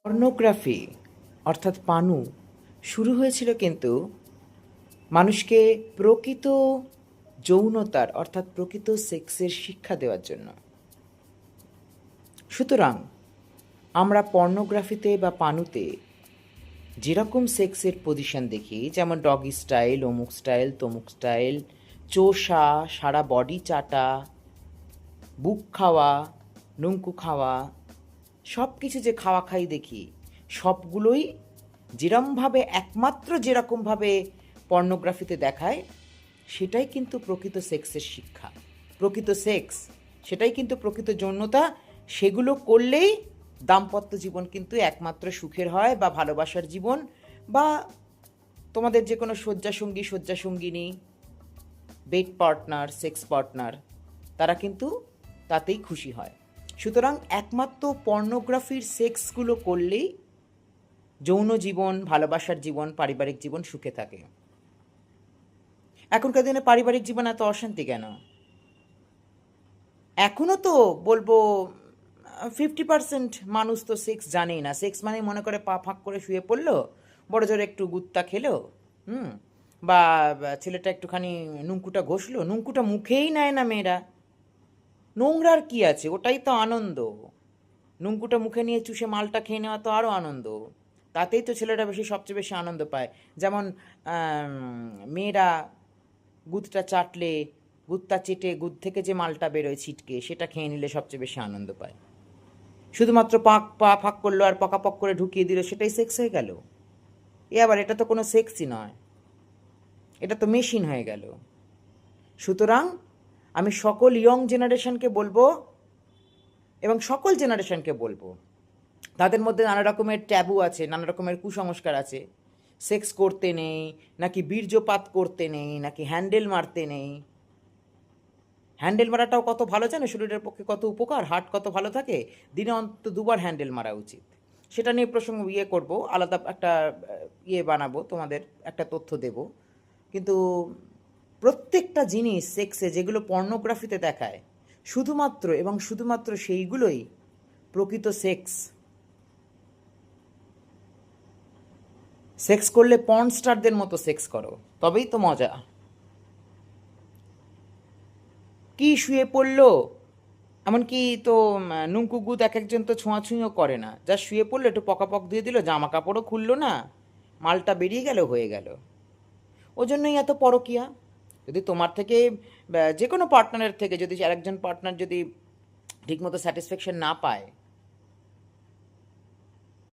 Pornography অর্থাৎ পানু শুরু হয়েছিল কিন্তু মানুষকে প্রকৃত যৌনতার অর্থাৎ প্রকৃত সেক্সের শিক্ষা দেওয়ার জন্য। সুতরাং আমরা পর্নোগ্রাফিতে বা পানুতে যেরকম সেক্সের পজিশন দেখি, যেমন ডগি স্টাইল, অমুক স্টাইল, তমুক স্টাইল, চোষা, সারা বডি চাটা, বুক খাওয়া, নুঙ্কু খাওয়া, সব কিছু যে খাওয়া খাই দেখি, সবগুলোই যেরমভাবে একমাত্র যেরকমভাবে পর্নোগ্রাফিতে দেখায়, সেটাই কিন্তু প্রকৃত সেক্সের শিক্ষা। প্রকৃত সেক্স সেটাই কিন্তু প্রকৃত যৌনতা। সেগুলো করলেই দাম্পত্য জীবন কিন্তু একমাত্র সুখের হয়, বা ভালোবাসার জীবন, বা তোমাদের যে কোনো শয্যাসঙ্গী, শয্যাসঙ্গিনী, বেড পার্টনার, সেক্স পার্টনার, তারা কিন্তু তাতেই খুশি হয়। সুতরাং একমাত্র পর্নোগ্রাফির সেক্সগুলো করলেই যৌন জীবন, ভালোবাসার জীবন, পারিবারিক জীবন সুখে থাকে। এখনকার দিনে পারিবারিক জীবন এত অশান্তি কেন? এখনও তো বলবো 50% মানুষ তো সেক্স জানেই না। সেক্স মানে মনে করে পা ফাঁক করে শুয়ে পড়লো, বড় জোরে একটু গুত্তা খেলো, বা ছেলেটা একটুখানি নুঙ্কুটা ঘষলো, নুঙ্কুটা মুখেই নেয় না মেয়েরা। নোংরার কি আছে, ওটাই তো আনন্দ। নুঙ্কুটা মুখে নিয়ে চুষে মালটা খেয়ে নেওয়া তো আরও আনন্দ। তাতেই তো ছেলেরা সবচেয়ে বেশি আনন্দ পায়। যেমন মেয়েরা গুদটা চাটলে, গুদটা চেটে গুদ থেকে যে মালটা বেরোয় ছিটকে, সেটা খেয়ে নিলে সবচেয়ে বেশি আনন্দ পায়। শুধুমাত্র পা ফাঁক করলো আর পকাপক করে ঢুকিয়ে দিল, সেটাই সেক্স হয়ে গেল? আবার এটা তো কোনো সেক্সই নয়, এটা তো মেশিন হয়ে গেল। সুতরাং আমি সকল ইয়ং জেনারেশনকে বলবো, এবং সকল জেনারেশনকে বলবো, তাদের মধ্যে নানা রকমের ট্যাবু আছে, নানা রকমের কুসংস্কার আছে। সেক্স করতে নেই, নাকি বীর্যপাত করতে নেই, নাকি হ্যান্ডেল মারতে নেই। হ্যান্ডেল মারাটাও কত ভালো জানো, শরীরের পক্ষে কত উপকার, হার্ট কত ভালো থাকে। দিনে অন্তত 2বার হ্যান্ডেল মারা উচিত। সেটা নিয়ে প্রসঙ্গ করব, আলাদা একটা বানাবো, তোমাদের একটা তথ্য দেব। কিন্তু প্রত্যেকটা জিনিস সেক্সে যেগুলো পর্নোগ্রাফিতে দেখায়, শুধুমাত্র এবং শুধুমাত্র সেইগুলোই প্রকৃত সেক্স। সেক্স করলে পর্ন স্টারদের মতো সেক্স করো, তবেই তো মজা। কি শুয়ে পড়লো, এমনকি তো নুঙ্কু গুদ এক একজন তো ছোঁয়াছুঁইও করে না। যা শুয়ে পড়লো, একটু পকাপক দিয়ে দিল, জামা কাপড়ও খুললো না, মালটা বেরিয়ে গেল, হয়ে গেল। ওই জন্যই এত পরকিয়া। যদি তোমার থেকে যে কোনো পার্টনারের থেকে যদি আরেকজন পার্টনার যদি ঠিকমতো স্যাটিসফ্যাকশন না পায়,